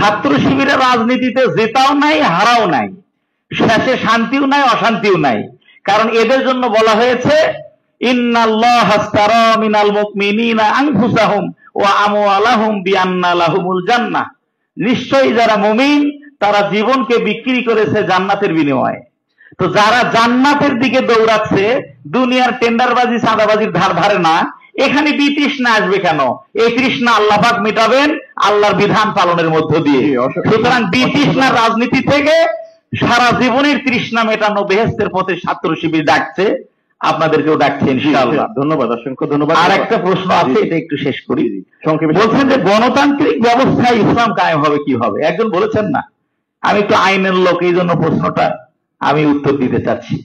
ছাত্র শিবিরের রাজনীতিতে জেতাও নাই, হারাও নাই, শেষে শান্তিও নাই, অশান্তিও নাই। কারণ এদের জন্য বলা হয়েছে ইন্নাল্লাহা আশতারা মিনাল মুমিনিনা আনফুসাহুম ওয়া আমওয়ালাহুম বিআন্না লাহুমুল জান্নাহ, নিশ্চয়ই যারা মুমিন তারা জীবনকে বিক্রি করেছে জান্নাতের বিনিময়ে। তো যারা জান্নাতের দিকে দৌড়াচ্ছে, দুনিয়ার টেন্ডারবাজি চাঁদাবাজির ধার ধারে না, এখানে বিতৃষ্ণা আসবে কেন? এই তৃষ্ণা আল্লাহ পাক মেটাবেন আল্লাহর বিধান পালনের মধ্য দিয়ে। সুতরাং বিতৃষ্ণার রাজনীতি থেকে সারা জীবনের তৃষ্ণা মেটানো বেহেশতের পথে ছাত্র শিবির ডাকছে, আপনাদেরকেও ডাকছে ইনশাআল্লাহ। ধন্যবাদ, অসংখ্য ধন্যবাদ। আর একটা প্রশ্ন আছে, এটা একটু শেষ করি। বলছেন যে গণতান্ত্রিক ব্যবস্থায় ইসলাম কায়েম হবে কিভাবে? একজন বলেছেন না, আমি একটু আইনের লোক, এই জন্য প্রশ্নটা আমি উত্তর দিতে চাচ্ছি।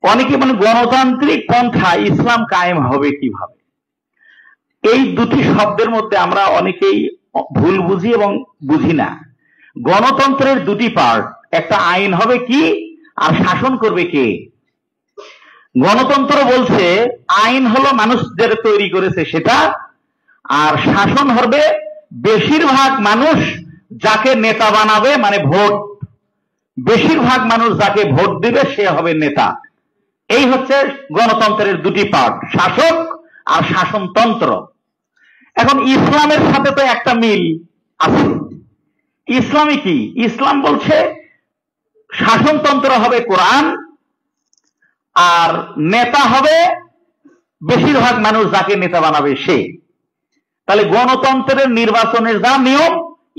অনেকে মানে গণতান্ত্রিক পন্থা ইসলাম কায়েম হবে কিভাবে, এই দুটি শব্দের মধ্যে আমরা অনেকেই ভুল বুঝি এবং বুঝি না। গণতন্ত্রের দুটি পার্ট, একটা আইন হবে কি আর শাসন করবে কে। গণতন্ত্র বলছে আইন হলো মানুষ যারা তৈরি করেছে সেটা, আর শাসন হবে বেশিরভাগ মানুষ যাকে নেতা বানাবে, মানে ভোট, বেশিরভাগ মানুষ যাকে ভোট দিবে সে হবে নেতা। এই হচ্ছে গণতন্ত্রের দুটি পার্ট, শাসক আর শাসনতন্ত্র। এখন ইসলামের সাথে তো একটা মিল আছে। ইসলামী কি? ইসলাম বলছে শাসনতন্ত্র হবে কোরআন, আর নেতা হবে বেশিরভাগ মানুষ যাকে নেতা বানাবে সে। তাহলে গণতন্ত্রের নির্বাচনের যা নিয়ম,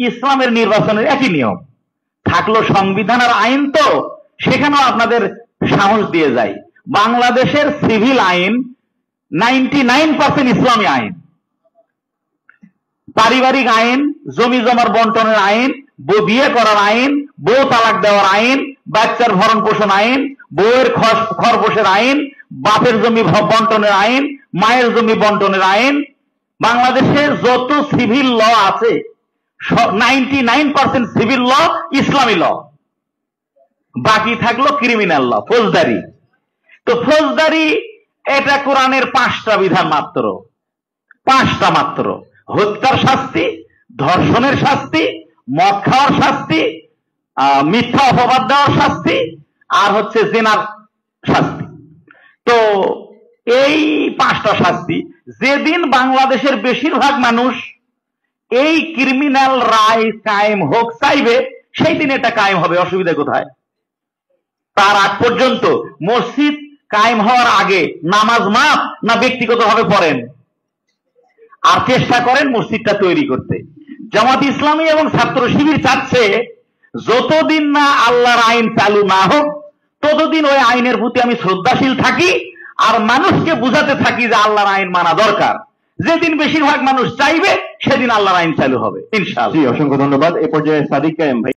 ইসলামের নির্বাচনের একই নিয়ম থাকলো। সংবিধান আর আইন তো সেখানেও আপনাদের সাহস দিয়ে যায়। বাংলাদেশের সিভিল আইন 99% ইসলামী আইন, পারিবারিক আইন, জমি জমার বন্টনের আইন, বিয়ে করার আইন, বউ তালাক দেওয়ার আইন, বাচ্চার ভরণ পোষণ আইন, বউয়ের খরপোশের আইন, বাপের জমি বন্টনের আইন, মায়ের জমি বন্টনের আইন। বাংলাদেশে যত সিভিল ল আছে 99% সিভিল ল ইসলামী ল, বাকি থাকলো ক্রিমিনাল ল, ফৌজদারি। তো ফৌজদারি এটা কোরআনের 5টা বিধান মাত্র, 5টা মাত্র। হত্যার শাস্তি, ধর্ষণের শাস্তি, মদ খাওয়ার শাস্তি, মিথ্যা অপবাদ দেওয়ার শাস্তি, আর হচ্ছে জিনার শাস্তি। তো এই 5টা শাস্তি যেদিন বাংলাদেশের বেশিরভাগ মানুষ এই ক্রিমিনাল রায় কায়েম হোক চাইবে, সেই দিন এটা কায়েম হবে। অসুবিধা কোথায়? তার আগ পর্যন্ত মসজিদ কায়েম হওয়ার আগে নামাজ মাপ না ব্যক্তিগতভাবে পড়েন, আর চেষ্টা করেন মসজিদটা তৈরি করতে। জামাত ইসলামী এবং ছাত্র শিবির চাচ্ছে যতদিন না আল্লাহর আইন চালু না হোক ততদিন ওই আইনের প্রতি আমি শ্রদ্ধাশীল থাকি, আর মানুষকে বুঝাতে থাকি যে আল্লাহর আইন মানা দরকার। যেদিন বেশিরভাগ মানুষ চাইবে সেদিন আল্লাহর আইন চালু হবে ইনশাআল্লাহ। অসংখ্য ধন্যবাদ। এ পর্যায়ে সাদিক কায়েম ভাই।